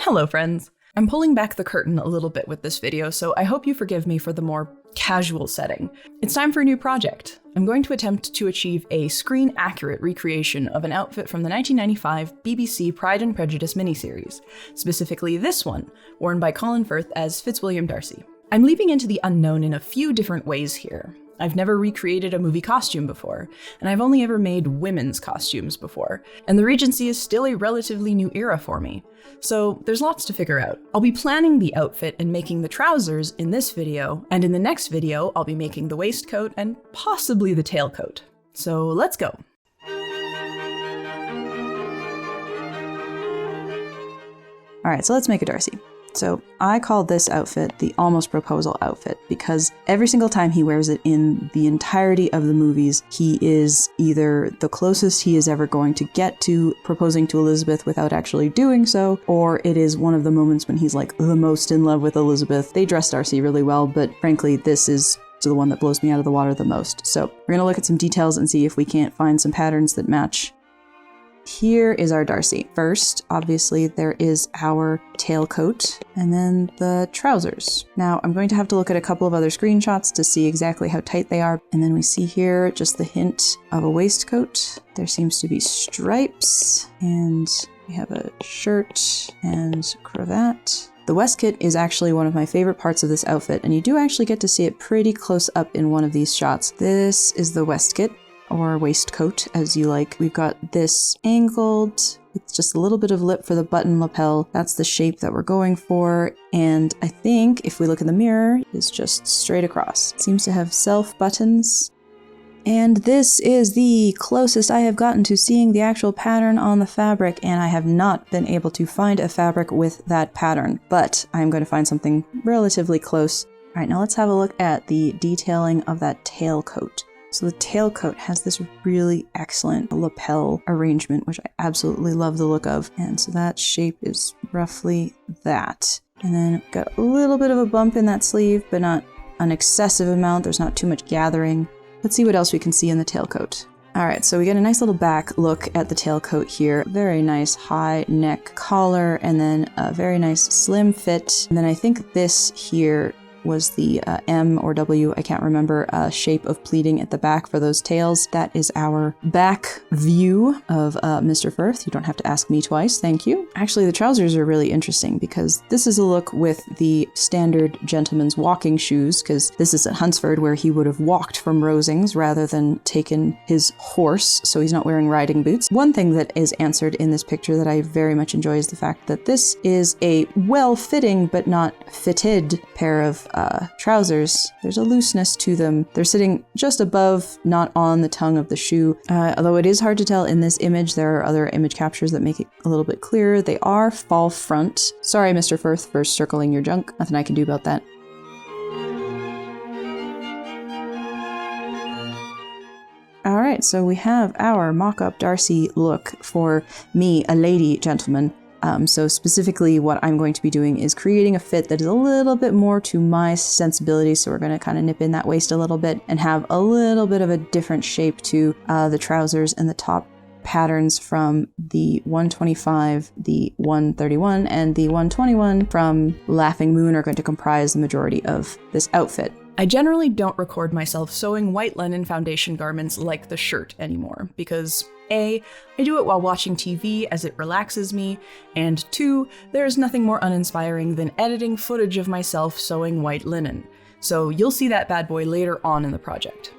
Hello friends! I'm pulling back the curtain a little bit with this video, so I hope you forgive me for the more casual setting. It's time for a new project. I'm going to attempt to achieve a screen-accurate recreation of an outfit from the 1995 BBC Pride and Prejudice miniseries, specifically this one, worn by Colin Firth as Fitzwilliam Darcy. I'm leaping into the unknown in a few different ways here. I've never recreated a movie costume before, and I've only ever made women's costumes before, and the Regency is still a relatively new era for me. So there's lots to figure out. I'll be planning the outfit and making the trousers in this video, and in the next video, I'll be making the waistcoat and possibly the tailcoat. So let's go. All right, so let's make a Darcy. So I call this outfit the almost proposal outfit because every single time he wears it in the entirety of the movies, he is either the closest he is ever going to get to proposing to Elizabeth without actually doing so, or it is one of the moments when he's like the most in love with Elizabeth. They dress Darcy really well, but frankly, this is the one that blows me out of the water the most. So we're gonna look at some details and see if we can't find some patterns that match. Here is our Darcy. First, obviously, there is our tailcoat and then the trousers. Now, I'm going to have to look at a couple of other screenshots to see exactly how tight they are. And then we see here just the hint of a waistcoat. There seems to be stripes and we have a shirt and cravat. The waistcoat is actually one of my favorite parts of this outfit, and you do actually get to see it pretty close up in one of these shots. This is the waistcoat, or waistcoat, as you like. We've got this angled with just a little bit of lip for the button lapel. That's the shape that we're going for. And I think if we look in the mirror, it's just straight across. It seems to have self buttons. And this is the closest I have gotten to seeing the actual pattern on the fabric, and I have not been able to find a fabric with that pattern, but I'm going to find something relatively close. All right, now let's have a look at the detailing of that tailcoat. So the tailcoat has this really excellent lapel arrangement, which I absolutely love the look of. And so that shape is roughly that. And then got a little bit of a bump in that sleeve, but not an excessive amount. There's not too much gathering. Let's see what else we can see in the tailcoat. All right, so we get a nice little back look at the tailcoat here. Very nice high neck collar, and then a very nice slim fit. And then I think this here was the M or W, I can't remember, shape of pleating at the back for those tails. That is our back view of Mr. Firth. You don't have to ask me twice, thank you. Actually, the trousers are really interesting because this is a look with the standard gentleman's walking shoes, because this is at Hunsford where he would have walked from Rosings rather than taken his horse, so he's not wearing riding boots. One thing that is answered in this picture that I very much enjoy is the fact that this is a well-fitting but not fitted pair of trousers. There's a looseness to them. They're sitting just above, not on the tongue of the shoe. Although it is hard to tell in this image, there are other image captures that make it a little bit clearer. They are fall front. Sorry, Mr. Firth, for circling your junk. Nothing I can do about that. All right, so we have our mock-up Darcy look for me, a lady gentleman. So specifically what I'm going to be doing is creating a fit that is a little bit more to my sensibilities. So we're going to kind of nip in that waist a little bit and have a little bit of a different shape to the trousers and the top patterns from the 125, the 131, and the 121 from Laughing Moon are going to comprise the majority of this outfit. I generally don't record myself sewing white linen foundation garments like the shirt anymore, because A, I do it while watching TV as it relaxes me, and 2, there's nothing more uninspiring than editing footage of myself sewing white linen. So you'll see that bad boy later on in the project.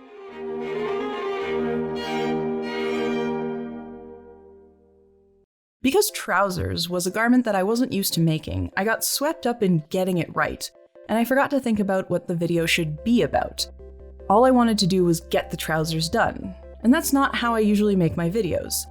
Because trousers was a garment that I wasn't used to making, I got swept up in getting it right, and I forgot to think about what the video should be about. All I wanted to do was get the trousers done, and that's not how I usually make my videos.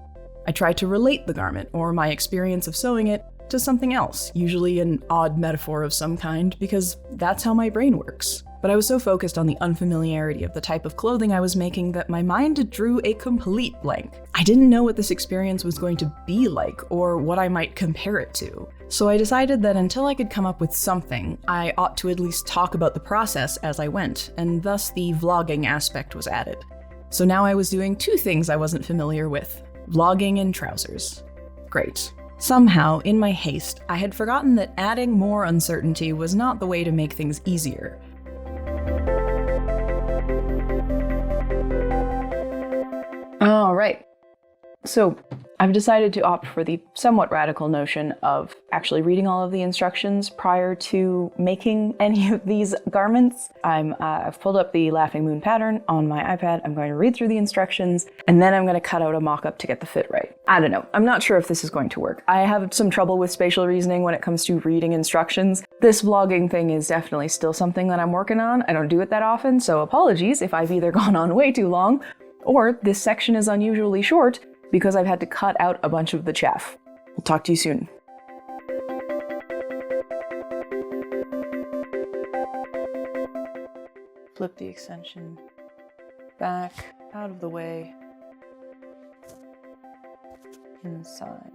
I try to relate the garment, or my experience of sewing it, to something else, usually an odd metaphor of some kind, because that's how my brain works. But I was so focused on the unfamiliarity of the type of clothing I was making that my mind drew a complete blank. I didn't know what this experience was going to be like, or what I might compare it to. So I decided that until I could come up with something, I ought to at least talk about the process as I went, and thus the vlogging aspect was added. So now I was doing two things I wasn't familiar with: vlogging and trousers. Great. Somehow, in my haste, I had forgotten that adding more uncertainty was not the way to make things easier. All right. So, I've decided to opt for the somewhat radical notion of actually reading all of the instructions prior to making any of these garments. I've pulled up the Laughing Moon pattern on my iPad. I'm going to read through the instructions, and then I'm going to cut out a mock-up to get the fit right. I don't know. I'm not sure if this is going to work. I have some trouble with spatial reasoning when it comes to reading instructions. This vlogging thing is definitely still something that I'm working on. I don't do it that often, so apologies if I've either gone on way too long, or this section is unusually short, because I've had to cut out a bunch of the chaff. I'll talk to you soon. Flip the extension back, out of the way, inside.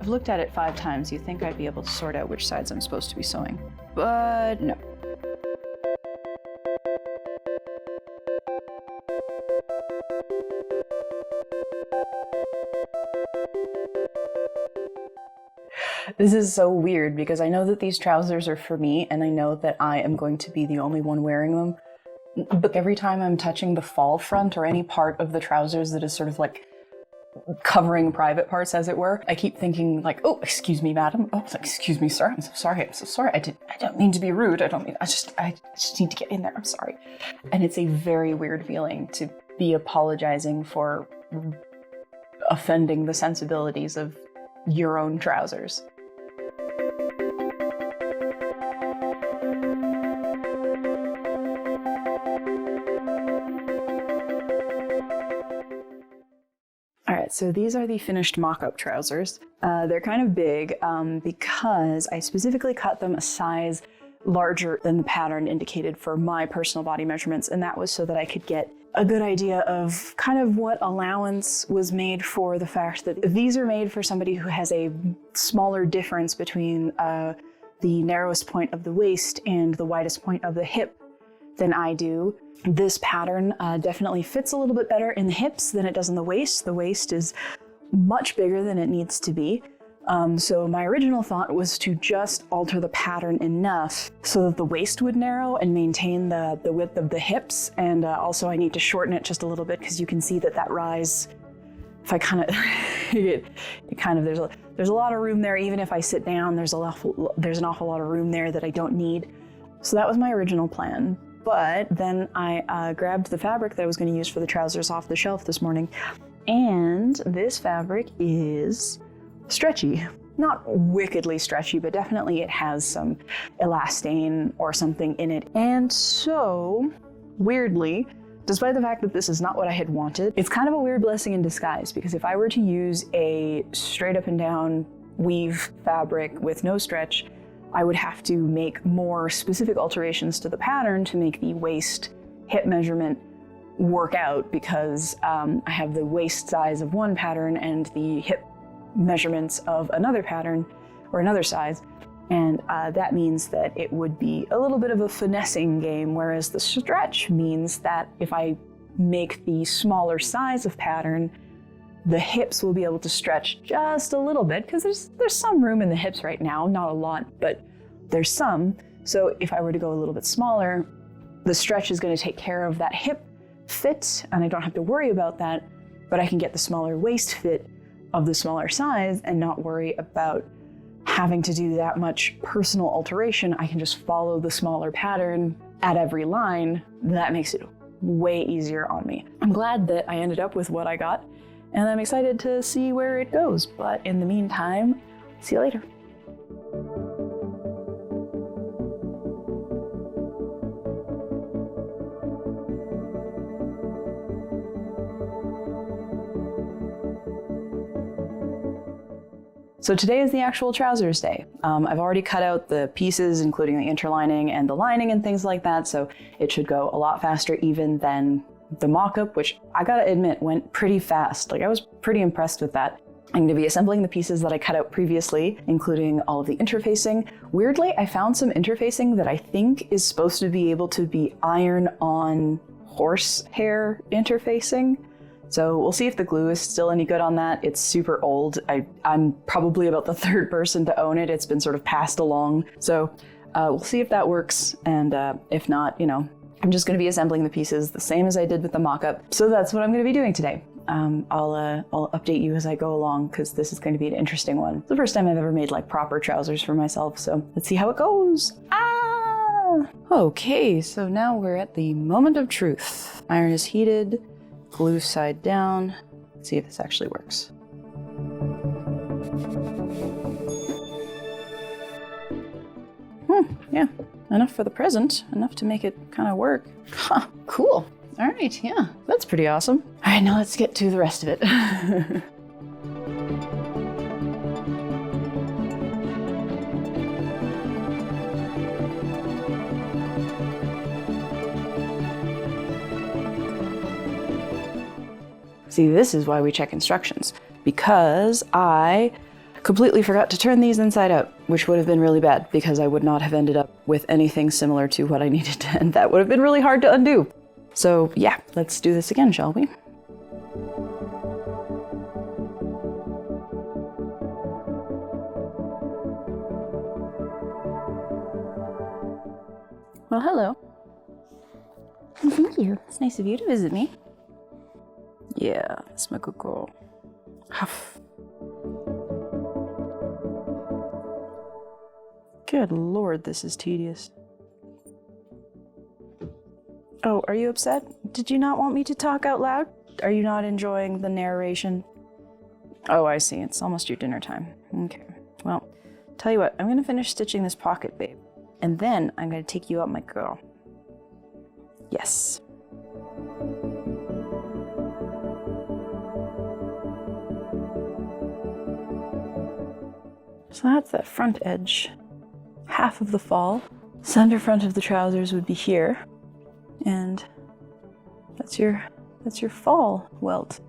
I've looked at it 5 times. You'd think I'd be able to sort out which sides I'm supposed to be sewing, but no. This is so weird because I know that these trousers are for me and I know that I am going to be the only one wearing them, but every time I'm touching the fall front or any part of the trousers that is sort of like covering private parts, as it were, I keep thinking like, oh, excuse me, madam. Oh, excuse me, sir. I'm so sorry. I'm so sorry. I don't mean to be rude. I just need to get in there. I'm sorry. And it's a very weird feeling to be apologizing for offending the sensibilities of your own trousers. Alright, so these are the finished mock-up trousers. They're kind of big because I specifically cut them a size larger than the pattern indicated for my personal body measurements, and that was so that I could get a good idea of kind of what allowance was made for the fact that these are made for somebody who has a smaller difference between the narrowest point of the waist and the widest point of the hip than I do. This pattern definitely fits a little bit better in the hips than it does in the waist. The waist is much bigger than it needs to be. So my original thought was to just alter the pattern enough so that the waist would narrow and maintain the width of the hips. And also I need to shorten it just a little bit because you can see that rise, if I kind of, there's a lot of room there. Even if I sit down, there's an awful lot of room there that I don't need. So that was my original plan. But then I grabbed the fabric that I was going to use for the trousers off the shelf this morning. And this fabric is stretchy. Not wickedly stretchy, but definitely it has some elastane or something in it. And so, weirdly, despite the fact that this is not what I had wanted, it's kind of a weird blessing in disguise, because if I were to use a straight up and down weave fabric with no stretch, I would have to make more specific alterations to the pattern to make the waist hip measurement work out, because I have the waist size of one pattern and the hip measurements of another pattern or another size, and that means that it would be a little bit of a finessing game, whereas the stretch means that if I make the smaller size of pattern, the hips will be able to stretch just a little bit, because there's some room in the hips right now, not a lot, but there's some. So if I were to go a little bit smaller, the stretch is going to take care of that hip fit, and I don't have to worry about that, but I can get the smaller waist fit of the smaller size and not worry about having to do that much personal alteration. I can just follow the smaller pattern at every line. That makes it way easier on me. I'm glad that I ended up with what I got, and I'm excited to see where it goes. But in the meantime, see you later. So today is the actual trousers day. I've already cut out the pieces, including the interlining and the lining and things like that, so it should go a lot faster even than the mock-up, which I gotta admit went pretty fast. Like, I was pretty impressed with that. I'm gonna be assembling the pieces that I cut out previously, including all of the interfacing. Weirdly, I found some interfacing that I think is supposed to be able to be iron-on horsehair interfacing. So we'll see if the glue is still any good on that. It's super old. I'm probably about the third person to own it. It's been sort of passed along. So we'll see if that works. And if not, you know, I'm just gonna be assembling the pieces the same as I did with the mock-up. So that's what I'm gonna be doing today. I'll update you as I go along because this is going to be an interesting one. It's the first time I've ever made like proper trousers for myself, so let's see how it goes. Okay, so now we're at the moment of truth. Iron is heated. Glue side down. Let's see if this actually works. Yeah, enough for the present. Enough to make it kind of work. Huh, cool. All right, yeah, that's pretty awesome. All right, now let's get to the rest of it. See, this is why we check instructions, because I completely forgot to turn these inside out, which would have been really bad because I would not have ended up with anything similar to what I needed to, and that would have been really hard to undo. So yeah, let's do this again, shall we? Well, hello. Thank you. It's nice of you to visit me. Yeah, it's my good girl. Huff. Good lord, this is tedious. Oh, are you upset? Did you not want me to talk out loud? Are you not enjoying the narration? Oh, I see. It's almost your dinner time. Okay. Well, tell you what, I'm gonna finish stitching this pocket, babe. And then I'm gonna take you out, my girl. Yes. So that's that front edge. Half of the fall. Center front of the trousers would be here. And that's your fall welt.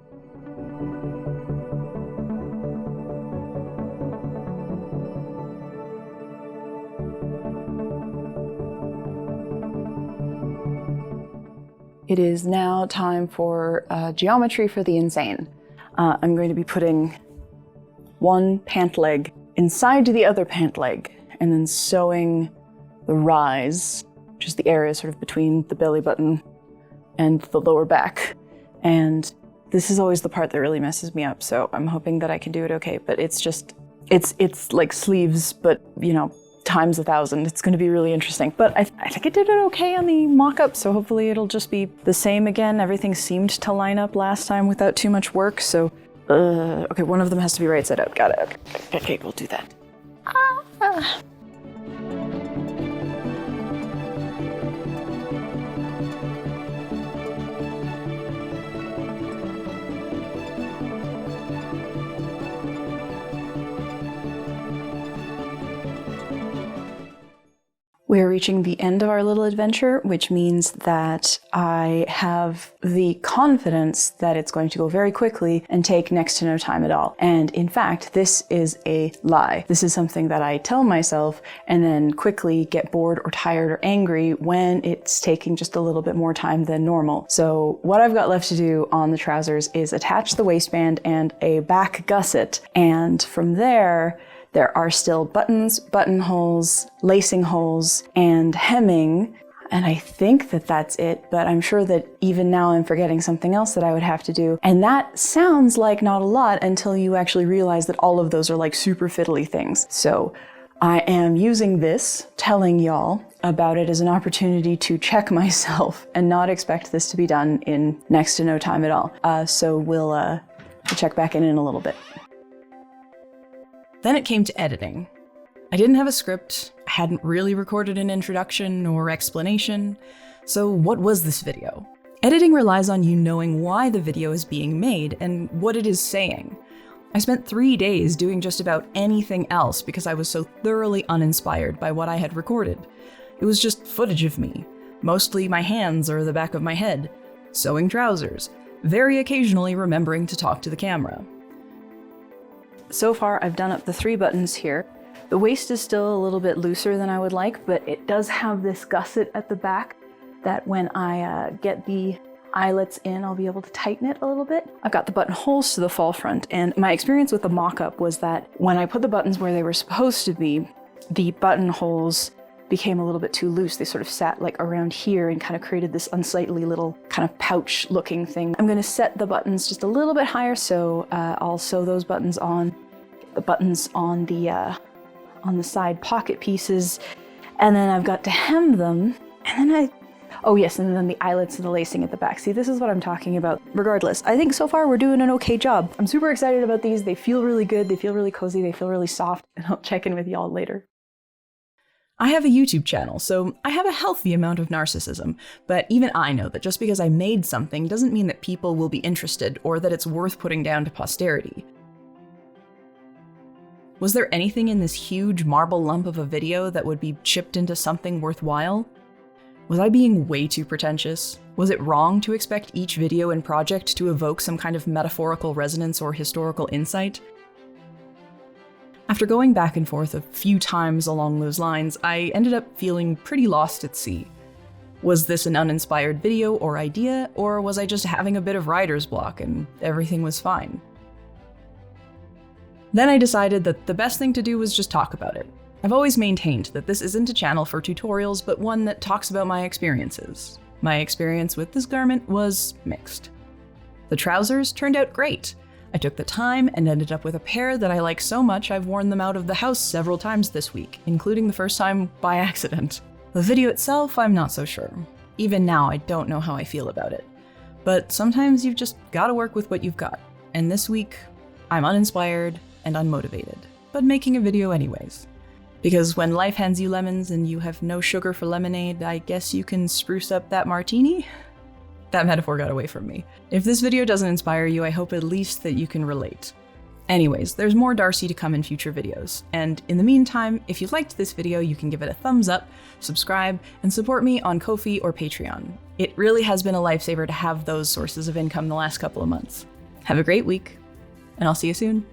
It is now time for geometry for the insane. I'm going to be putting one pant leg inside the other pant leg and then sewing the rise, which is the area sort of between the belly button and the lower back. And this is always the part that really messes me up, so I'm hoping that I can do it okay, but it's like sleeves, but you know, times 1,000. It's gonna be really interesting. But I think I did it okay on the mock-up, so hopefully it'll just be the same again. Everything seemed to line up last time without too much work, so okay, one of them has to be right side out. Got it. Okay, we'll do that. We're reaching the end of our little adventure, which means that I have the confidence that it's going to go very quickly and take next to no time at all. And in fact, this is a lie. This is something that I tell myself and then quickly get bored or tired or angry when it's taking just a little bit more time than normal. So what I've got left to do on the trousers is attach the waistband and a back gusset. And from there are still buttons, buttonholes, lacing holes, and hemming. And I think that that's it, but I'm sure that even now I'm forgetting something else that I would have to do. And that sounds like not a lot until you actually realize that all of those are like super fiddly things. So I am using this, telling y'all about it as an opportunity to check myself and not expect this to be done in next to no time at all. So we'll check back in a little bit. Then it came to editing. I didn't have a script, I hadn't really recorded an introduction or explanation, so what was this video? Editing relies on you knowing why the video is being made and what it is saying. I spent 3 days doing just about anything else because I was so thoroughly uninspired by what I had recorded. It was just footage of me, mostly my hands or the back of my head, sewing trousers, very occasionally remembering to talk to the camera. So far, I've done up the 3 buttons here. The waist is still a little bit looser than I would like, but it does have this gusset at the back that when I get the eyelets in, I'll be able to tighten it a little bit. I've got the buttonholes to the fall front, and my experience with the mock-up was that when I put the buttons where they were supposed to be, the buttonholes became a little bit too loose. They sort of sat like around here and kind of created this unsightly little kind of pouch looking thing. I'm gonna set the buttons just a little bit higher, so I'll sew those buttons on, get the buttons on the side pocket pieces, and then I've got to hem them, and then oh yes, and then the eyelets and the lacing at the back. See, this is what I'm talking about. Regardless, I think so far we're doing an okay job. I'm super excited about these. They feel really good, they feel really cozy, they feel really soft, and I'll check in with y'all later. I have a YouTube channel, so I have a healthy amount of narcissism, but even I know that just because I made something doesn't mean that people will be interested or that it's worth putting down to posterity. Was there anything in this huge marble lump of a video that would be chipped into something worthwhile? Was I being way too pretentious? Was it wrong to expect each video and project to evoke some kind of metaphorical resonance or historical insight? After going back and forth a few times along those lines, I ended up feeling pretty lost at sea. Was this an uninspired video or idea, or was I just having a bit of writer's block and everything was fine? Then I decided that the best thing to do was just talk about it. I've always maintained that this isn't a channel for tutorials, but one that talks about my experiences. My experience with this garment was mixed. The trousers turned out great. I took the time and ended up with a pair that I like so much I've worn them out of the house several times this week, including the first time by accident. The video itself, I'm not so sure. Even now, I don't know how I feel about it. But sometimes you've just gotta work with what you've got. And this week, I'm uninspired and unmotivated, but making a video anyways. Because when life hands you lemons and you have no sugar for lemonade, I guess you can spruce up that martini? That metaphor got away from me. If this video doesn't inspire you, I hope at least that you can relate. Anyways, there's more Darcy to come in future videos. And in the meantime, if you liked this video, you can give it a thumbs up, subscribe, and support me on Ko-fi or Patreon. It really has been a lifesaver to have those sources of income the last couple of months. Have a great week, and I'll see you soon.